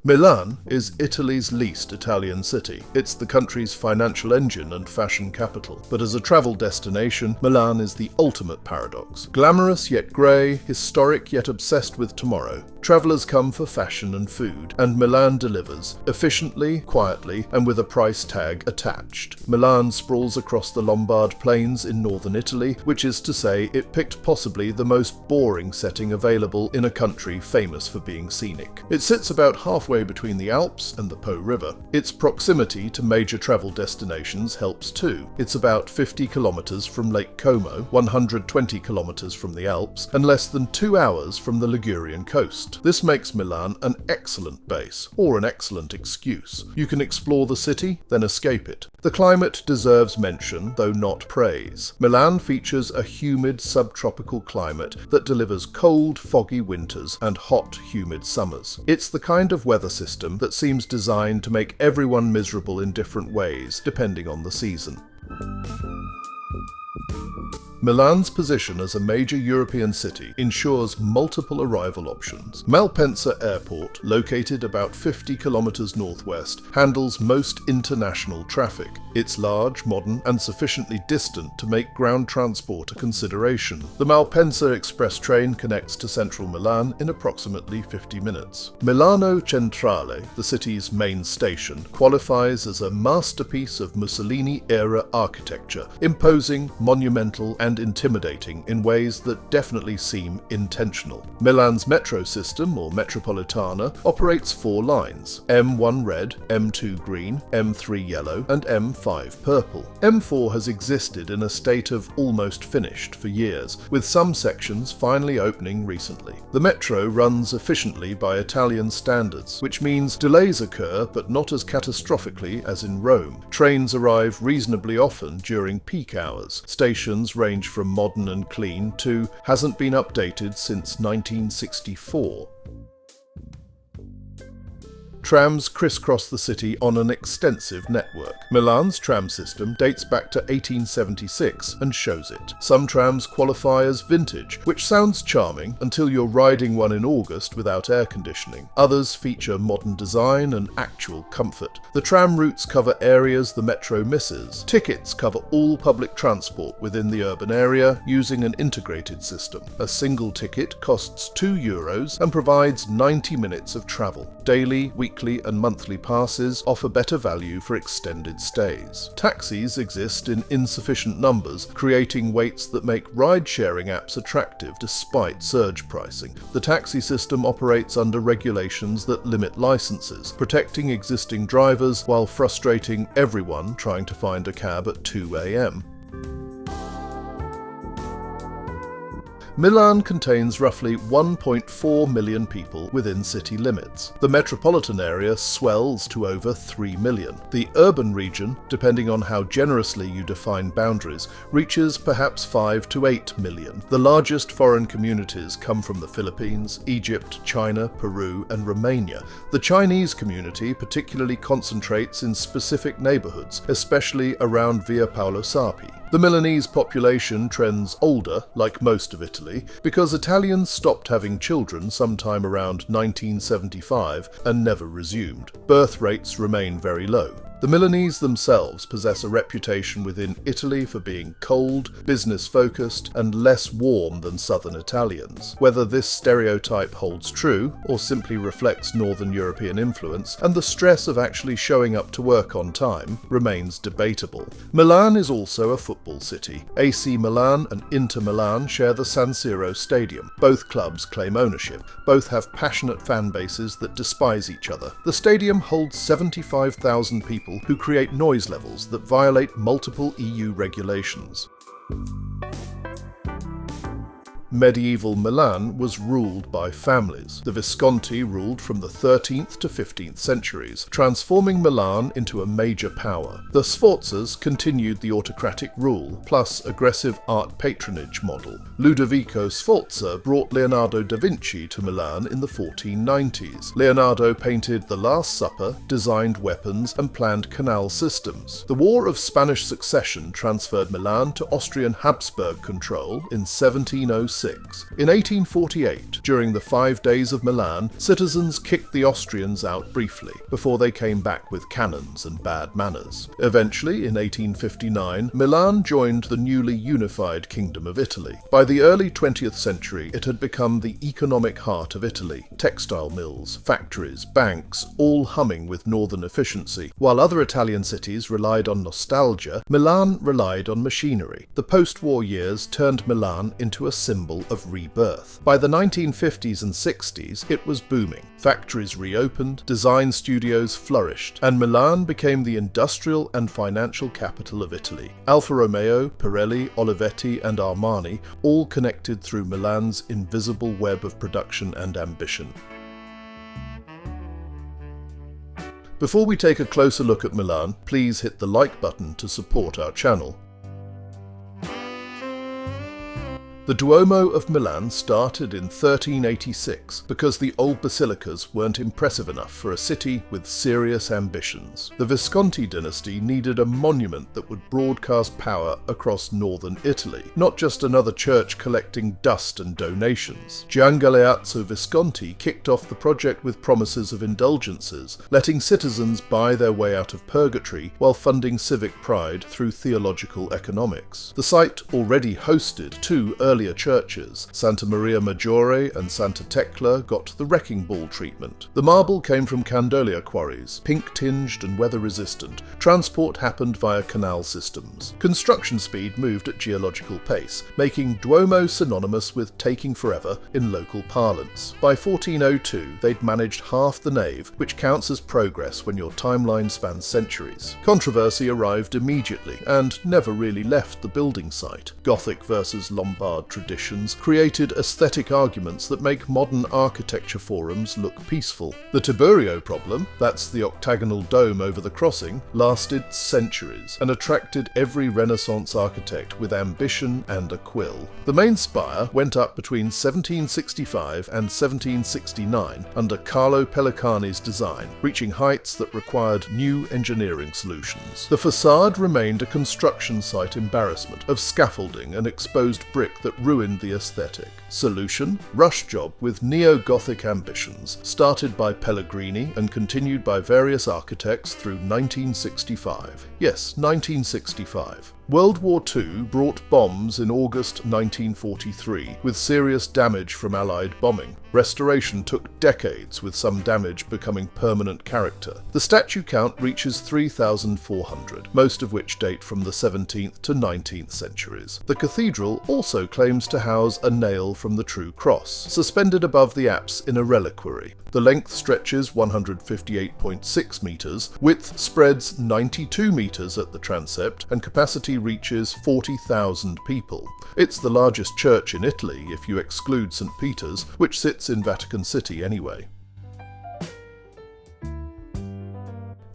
Milan is Italy's least Italian city. It's the country's financial engine and fashion capital. But as a travel destination, Milan is the ultimate paradox. Glamorous yet grey, historic yet obsessed with tomorrow. Travellers come for fashion and food, and Milan delivers, efficiently, quietly, and with a price tag attached. Milan sprawls across the Lombard Plains in northern Italy, which is to say it picked possibly the most boring setting available in a country famous for being scenic. It sits about halfway between the Alps and the Po River. Its proximity to major travel destinations helps too. It's about 50 kilometres from Lake Como, 120 kilometres from the Alps, and less than 2 hours from the Ligurian coast. This makes Milan an excellent base, or an excellent excuse. You can explore the city, then escape it. The climate deserves mention, though not praise. Milan features a humid subtropical climate that delivers cold, foggy winters and hot, humid summers. It's the kind of weather system that seems designed to make everyone miserable in different ways, depending on the season. Milan's position as a major European city ensures multiple arrival options. Malpensa Airport, located about 50 kilometres northwest, handles most international traffic. It's large, modern, and sufficiently distant to make ground transport a consideration. The Malpensa Express train connects to central Milan in approximately 50 minutes. Milano Centrale, the city's main station, qualifies as a masterpiece of Mussolini-era architecture, imposing, monumental, and intimidating in ways that definitely seem intentional. Milan's metro system, or Metropolitana, operates 4 lines: M1 red, M2 green, M3 yellow, and M5 purple. M4 has existed in a state of almost finished for years, with some sections finally opening recently. The metro runs efficiently by Italian standards, which means delays occur but not as catastrophically as in Rome. Trains arrive reasonably often during peak hours. Stations range from modern and clean to hasn't been updated since 1964. Trams crisscross the city on an extensive network. Milan's tram system dates back to 1876 and shows it. Some trams qualify as vintage, which sounds charming until you're riding one in August without air conditioning. Others feature modern design and actual comfort. The tram routes cover areas the metro misses. Tickets cover all public transport within the urban area using an integrated system. A single ticket costs €2 and provides 90 minutes of travel. Daily, weekly, and monthly passes offer better value for extended stays. Taxis exist in insufficient numbers, creating waits that make ride-sharing apps attractive despite surge pricing. The taxi system operates under regulations that limit licenses, protecting existing drivers while frustrating everyone trying to find a cab at 2 a.m. Milan contains roughly 1.4 million people within city limits. The metropolitan area swells to over 3 million. The urban region, depending on how generously you define boundaries, reaches perhaps 5 to 8 million. The largest foreign communities come from the Philippines, Egypt, China, Peru, and Romania. The Chinese community particularly concentrates in specific neighbourhoods, especially around Via Paolo Sarpi. The Milanese population trends older, like most of Italy, because Italians stopped having children sometime around 1975 and never resumed. Birth rates remain very low. The Milanese themselves possess a reputation within Italy for being cold, business-focused, and less warm than southern Italians. Whether this stereotype holds true, or simply reflects Northern European influence, and the stress of actually showing up to work on time, remains debatable. Milan is also a football city. AC Milan and Inter Milan share the San Siro stadium. Both clubs claim ownership. Both have passionate fan bases that despise each other. The stadium holds 75,000 people who create noise levels that violate multiple EU regulations. Medieval Milan was ruled by families. The Visconti ruled from the 13th to 15th centuries, transforming Milan into a major power. The Sforzas continued the autocratic rule, plus aggressive art patronage model. Ludovico Sforza brought Leonardo da Vinci to Milan in the 1490s. Leonardo painted The Last Supper, designed weapons, and planned canal systems. The War of Spanish Succession transferred Milan to Austrian Habsburg control in 1706. 6. In 1848, during the 5 Days of Milan, citizens kicked the Austrians out briefly, before they came back with cannons and bad manners. Eventually, in 1859, Milan joined the newly unified Kingdom of Italy. By the early 20th century, it had become the economic heart of Italy. Textile mills, factories, banks, all humming with northern efficiency. While other Italian cities relied on nostalgia, Milan relied on machinery. The post-war years turned Milan into a symbol of rebirth. By the 1950s and 60s, it was booming. Factories reopened, design studios flourished, and Milan became the industrial and financial capital of Italy. Alfa Romeo, Pirelli, Olivetti, and Armani all connected through Milan's invisible web of production and ambition. Before we take a closer look at Milan, please hit the like button to support our channel. The Duomo of Milan started in 1386 because the old basilicas weren't impressive enough for a city with serious ambitions. The Visconti dynasty needed a monument that would broadcast power across northern Italy, not just another church collecting dust and donations. Gian Galeazzo Visconti kicked off the project with promises of indulgences, letting citizens buy their way out of purgatory while funding civic pride through theological economics. The site already hosted two earlier churches. Santa Maria Maggiore and Santa Tecla got the wrecking ball treatment. The marble came from Candolia quarries, pink-tinged and weather-resistant. Transport happened via canal systems. Construction speed moved at geological pace, making Duomo synonymous with taking forever in local parlance. By 1402, they'd managed half the nave, which counts as progress when your timeline spans centuries. Controversy arrived immediately and never really left the building site. Gothic versus Lombard traditions created aesthetic arguments that make modern architecture forums look peaceful. The Tiburio problem, that's the octagonal dome over the crossing, lasted centuries and attracted every Renaissance architect with ambition and a quill. The main spire went up between 1765 and 1769 under Carlo Pellicani's design, reaching heights that required new engineering solutions. The facade remained a construction site embarrassment of scaffolding and exposed brick that ruined the aesthetic. Solution? Rush job with neo-Gothic ambitions, started by Pellegrini and continued by various architects through 1965. Yes, 1965. World War II brought bombs in August 1943, with serious damage from Allied bombing. Restoration took decades, with some damage becoming permanent character. The statue count reaches 3,400, most of which date from the 17th to 19th centuries. The cathedral also claims to house a nail from the True Cross, suspended above the apse in a reliquary. The length stretches 158.6 metres, width spreads 92 metres at the transept, and capacity reaches 40,000 people. It's the largest church in Italy if you exclude St. Peter's, which sits in Vatican City anyway.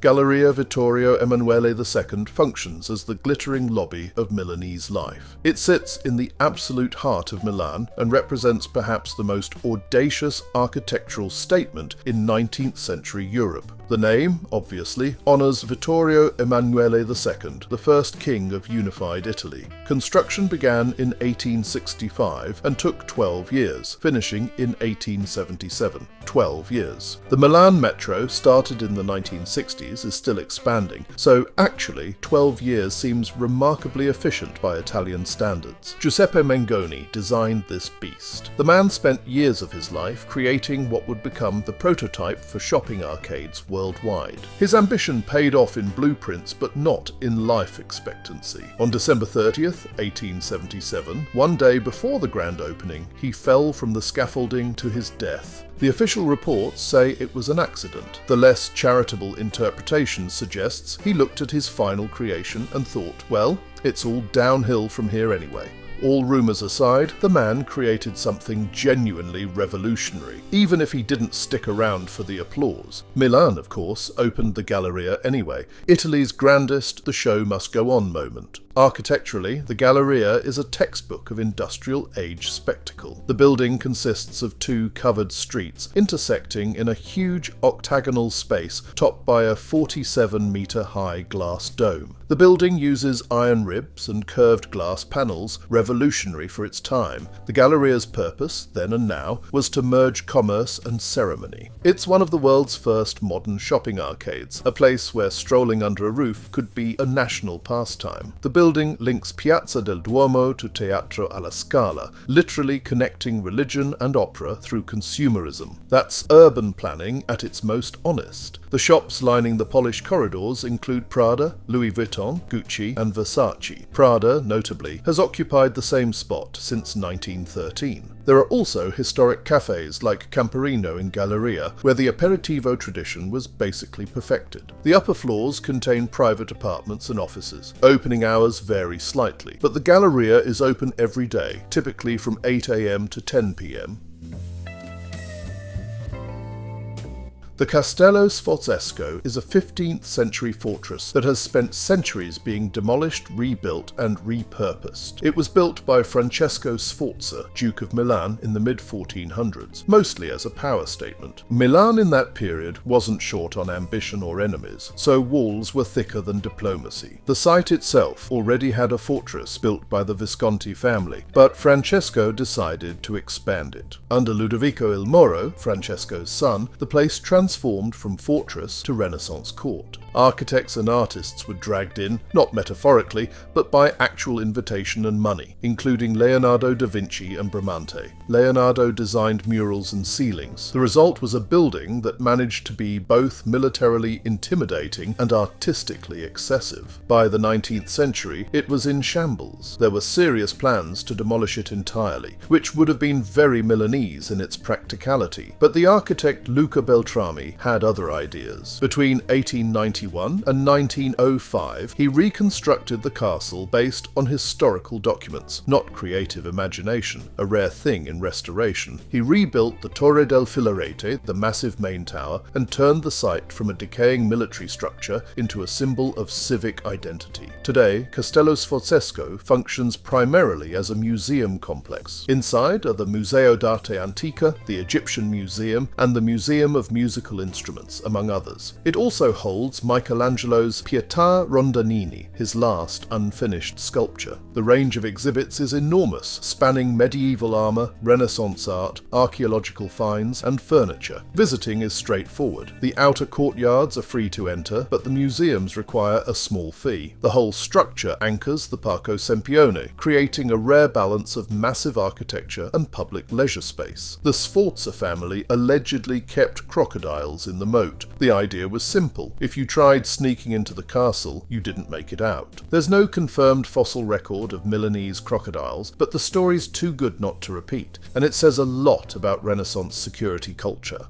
Galleria Vittorio Emanuele II functions as the glittering lobby of Milanese life. It sits in the absolute heart of Milan and represents perhaps the most audacious architectural statement in 19th century Europe. The name, obviously, honours Vittorio Emanuele II, the first king of unified Italy. Construction began in 1865 and took 12 years, finishing in 1877. 12 years. The Milan Metro, started in the 1960s, is still expanding, so actually 12 years seems remarkably efficient by Italian standards. Giuseppe Mengoni designed this beast. The man spent years of his life creating what would become the prototype for shopping arcades worldwide. His ambition paid off in blueprints, but not in life expectancy. On December 30th, 1877, one day before the grand opening, he fell from the scaffolding to his death. The official reports say it was an accident. The less charitable interpretation suggests he looked at his final creation and thought, well, it's all downhill from here anyway. All rumours aside, the man created something genuinely revolutionary, even if he didn't stick around for the applause. Milan, of course, opened the Galleria anyway, Italy's grandest the show must go on moment. Architecturally, the Galleria is a textbook of industrial age spectacle. The building consists of two covered streets intersecting in a huge octagonal space topped by a 47-metre high glass dome. The building uses iron ribs and curved glass panels, revolutionary revolutionary for its time. The Galleria's purpose, then and now, was to merge commerce and ceremony. It's one of the world's first modern shopping arcades, a place where strolling under a roof could be a national pastime. The building links Piazza del Duomo to Teatro alla Scala, literally connecting religion and opera through consumerism. That's urban planning at its most honest. The shops lining the polished corridors include Prada, Louis Vuitton, Gucci, and Versace. Prada, notably, has occupied the same spot since 1913. There are also historic cafes like Camperino in Galleria, where the aperitivo tradition was basically perfected. The upper floors contain private apartments and offices. Opening hours vary slightly, but the Galleria is open every day, typically from 8 a.m. to 10 p.m. The Castello Sforzesco is a 15th century fortress that has spent centuries being demolished, rebuilt, and repurposed. It was built by Francesco Sforza, Duke of Milan, in the mid-1400s, mostly as a power statement. Milan in that period wasn't short on ambition or enemies, so walls were thicker than diplomacy. The site itself already had a fortress built by the Visconti family, but Francesco decided to expand it. Under Ludovico il Moro, Francesco's son, the place transformed from fortress to Renaissance court. Architects and artists were dragged in, not metaphorically, but by actual invitation and money, including Leonardo da Vinci and Bramante. Leonardo designed murals and ceilings. The result was a building that managed to be both militarily intimidating and artistically excessive. By the 19th century, it was in shambles. There were serious plans to demolish it entirely, which would have been very Milanese in its practicality, but the architect Luca Beltrami had other ideas. Between 1891 and 1905, he reconstructed the castle based on historical documents, not creative imagination, a rare thing in restoration. He rebuilt the Torre del Filarete, the massive main tower, and turned the site from a decaying military structure into a symbol of civic identity. Today, Castello Sforzesco functions primarily as a museum complex. Inside are the Museo d'Arte Antica, the Egyptian Museum, and the Museum of Musical Instruments, among others. It also holds Michelangelo's Pietà Rondanini, his last unfinished sculpture. The range of exhibits is enormous, spanning medieval armour, Renaissance art, archaeological finds, and furniture. Visiting is straightforward. The outer courtyards are free to enter, but the museums require a small fee. The whole structure anchors the Parco Sempione, creating a rare balance of massive architecture and public leisure space. The Sforza family allegedly kept crocodiles in the moat. The idea was simple. If you tried sneaking into the castle, you didn't make it out. There's no confirmed fossil record of Milanese crocodiles, but the story's too good not to repeat, and it says a lot about Renaissance security culture.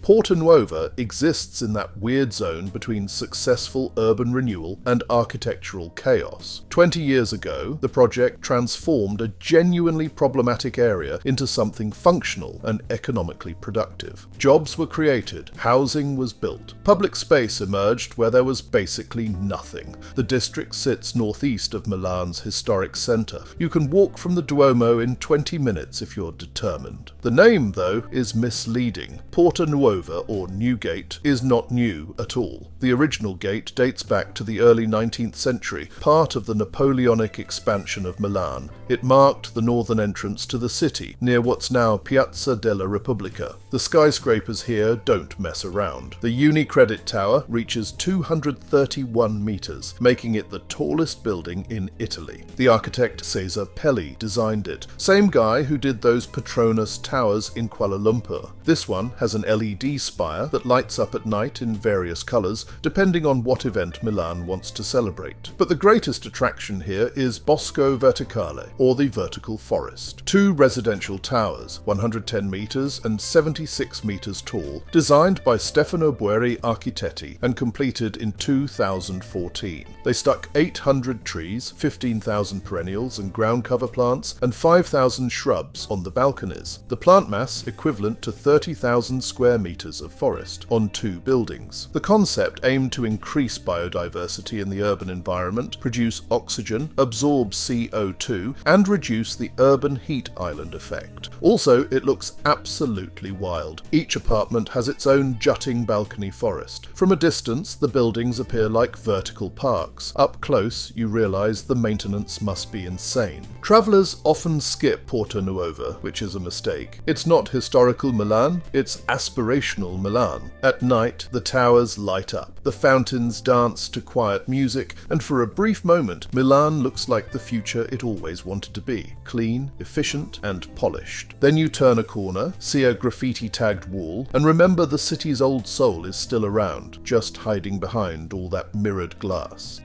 Porta Nuova exists in that weird zone between successful urban renewal and architectural chaos. 20 years ago, the project transformed a genuinely problematic area into something functional and economically productive. Jobs were created, housing was built, public space emerged where there was basically nothing. The district sits northeast of Milan's historic centre. You can walk from the Duomo in 20 minutes if you're determined. The name, though, is misleading. Porta Nuova, or Newgate, is not new at all. The original gate dates back to the early 19th century, part of the Napoleonic expansion of Milan. It marked the northern entrance to the city, near what's now Piazza della Repubblica. The skyscrapers here don't mess around. The UniCredit Tower reaches 231 metres, making it the tallest building in Italy. The architect Cesar Pelli designed it, same guy who did those Petronas towers in Kuala Lumpur. This one has an LED spire that lights up at night in various colours, depending on what event Milan wants to celebrate. But the greatest attraction here is Bosco Verticale, or the vertical forest. Two residential towers, 110 metres and 76 metres tall, designed by Stefano Boeri Architetti and completed in 2014. They stuck 800 trees, 15,000 perennials and ground cover plants, and 5,000 shrubs on the balconies. The plant mass, equivalent to 30,000 square metres meters of forest on 2 buildings. The concept aimed to increase biodiversity in the urban environment, produce oxygen, absorb CO2, and reduce the urban heat island effect. Also, it looks absolutely wild. Each apartment has its own jutting balcony forest. From a distance, the buildings appear like vertical parks. Up close, you realise the maintenance must be insane. Travellers often skip Porta Nuova, which is a mistake. It's not historical Milan, it's aspirational Milan. At night, the towers light up, the fountains dance to quiet music, and for a brief moment, Milan looks like the future it always wanted to be. Clean, efficient, and polished. Then you turn a corner, see a graffiti-tagged wall, and remember the city's old soul is still around, just hiding behind all that mirrored glass.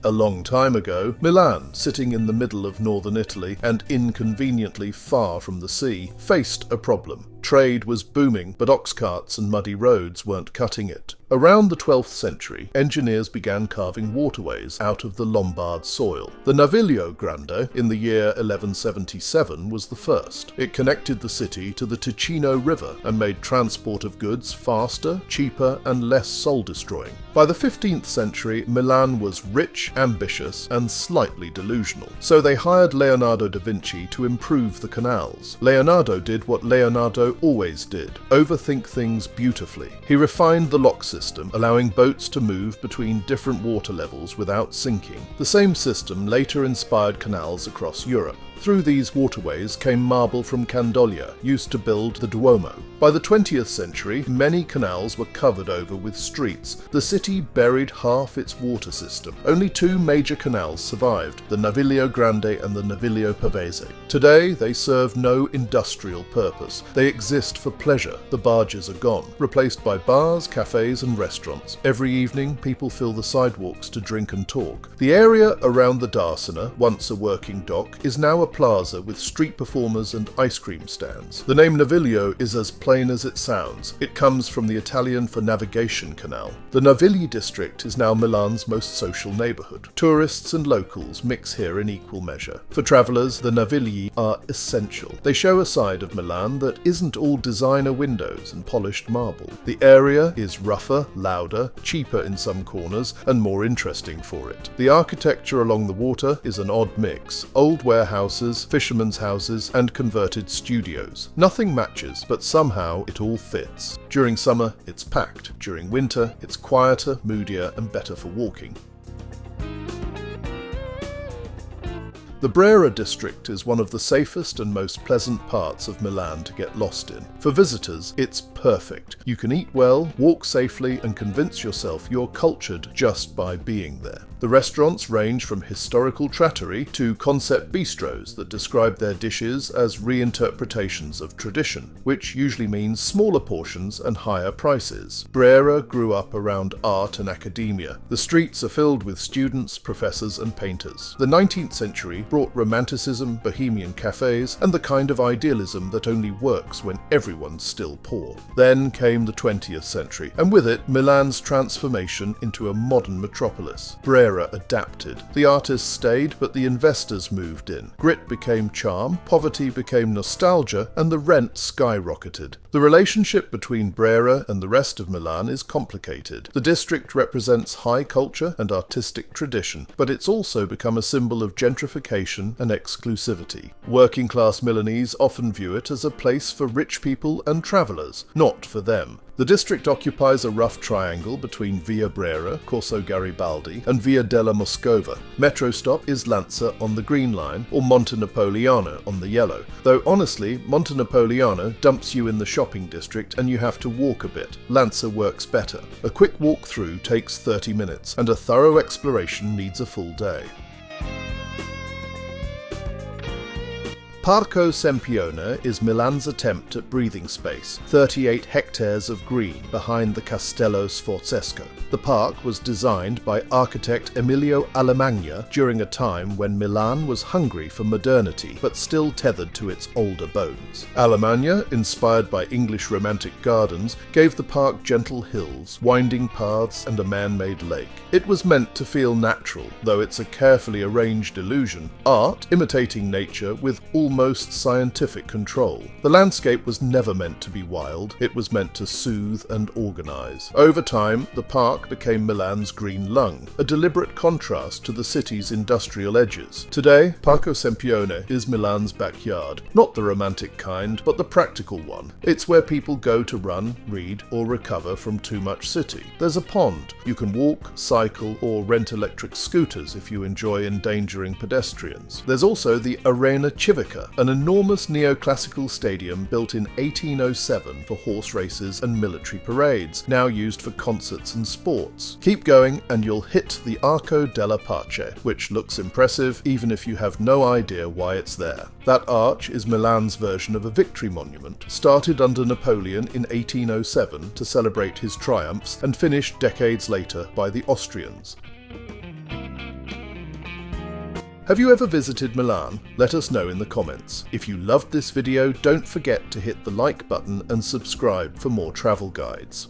A long time ago, Milan, sitting in the middle of northern Italy and inconveniently far from the sea, faced a problem. Trade was booming, but ox carts and muddy roads weren't cutting it. Around the 12th century, engineers began carving waterways out of the Lombard soil. The Navigli Grande, in the year 1177, was the first. It connected the city to the Ticino River and made transport of goods faster, cheaper, and less soul-destroying. By the 15th century, Milan was rich, ambitious, and slightly delusional. So they hired Leonardo da Vinci to improve the canals. Leonardo did what Leonardo always did: overthink things beautifully. He refined the lock system, allowing boats to move between different water levels without sinking. The same system later inspired canals across Europe. Through these waterways came marble from Candolia, used to build the Duomo. By the 20th century, many canals were covered over with streets. The city buried half its water system. Only 2 major canals survived, the Navigli Grande and the Navigli Pavese. Today, they serve no industrial purpose. They exist for pleasure. The barges are gone, replaced by bars, cafes, and restaurants. Every evening, people fill the sidewalks to drink and talk. The area around the Darsena, once a working dock, is now a plaza with street performers and ice cream stands. The name Naviglio is as plain as it sounds. It comes from the Italian for navigation canal. The Navigli district is now Milan's most social neighbourhood. Tourists and locals mix here in equal measure. For travellers, the Navigli are essential. They show a side of Milan that isn't all designer windows and polished marble. The area is rougher, louder, cheaper in some corners, and more interesting for it. The architecture along the water is an odd mix. Old warehouses, fishermen's houses, and converted studios. Nothing matches, but somehow it all fits. During summer, it's packed. During winter, it's quieter, moodier, and better for walking. The Brera District is one of the safest and most pleasant parts of Milan to get lost in. For visitors, it's perfect. You can eat well, walk safely, and convince yourself you're cultured just by being there. The restaurants range from historical trattorie to concept bistros that describe their dishes as reinterpretations of tradition, which usually means smaller portions and higher prices. Brera grew up around art and academia. The streets are filled with students, professors, and painters. The 19th century brought romanticism, bohemian cafes, and the kind of idealism that only works when everyone's still poor. Then came the 20th century, and with it, Milan's transformation into a modern metropolis. Brera adapted. The artists stayed, but the investors moved in. Grit became charm, poverty became nostalgia, and the rent skyrocketed. The relationship between Brera and the rest of Milan is complicated. The district represents high culture and artistic tradition, but it's also become a symbol of gentrification and exclusivity. Working-class Milanese often view it as a place for rich people and travellers, not for them. The district occupies a rough triangle between Via Brera, Corso Garibaldi, and Via della Moscova. Metro stop is Lanza on the Green Line, or Monte Napoleano on the yellow, though honestly, Monte Napoleano dumps you in the shopping district and you have to walk a bit. Lanza works better. A quick walk through takes 30 minutes, and a thorough exploration needs a full day. Parco Sempione is Milan's attempt at breathing space, 38 hectares of green behind the Castello Sforzesco. The park was designed by architect Emilio Alemagna during a time when Milan was hungry for modernity but still tethered to its older bones. Alemagna, inspired by English romantic gardens, gave the park gentle hills, winding paths, and a man-made lake. It was meant to feel natural, though it's a carefully arranged illusion. Art, imitating nature with almost almost scientific control. The landscape was never meant to be wild, it was meant to soothe and organise. Over time, the park became Milan's green lung, a deliberate contrast to the city's industrial edges. Today, Parco Sempione is Milan's backyard, not the romantic kind, but the practical one. It's where people go to run, read, or recover from too much city. There's a pond. You can walk, cycle, or rent electric scooters if you enjoy endangering pedestrians. There's also the Arena Civica, an enormous neoclassical stadium built in 1807 for horse races and military parades, now used for concerts and sports. Keep going and you'll hit the Arco della Pace, which looks impressive even if you have no idea why it's there. That arch is Milan's version of a victory monument, started under Napoleon in 1807 to celebrate his triumphs and finished decades later by the Austrians. Have you ever visited Milan? Let us know in the comments. If you loved this video, don't forget to hit the like button and subscribe for more travel guides.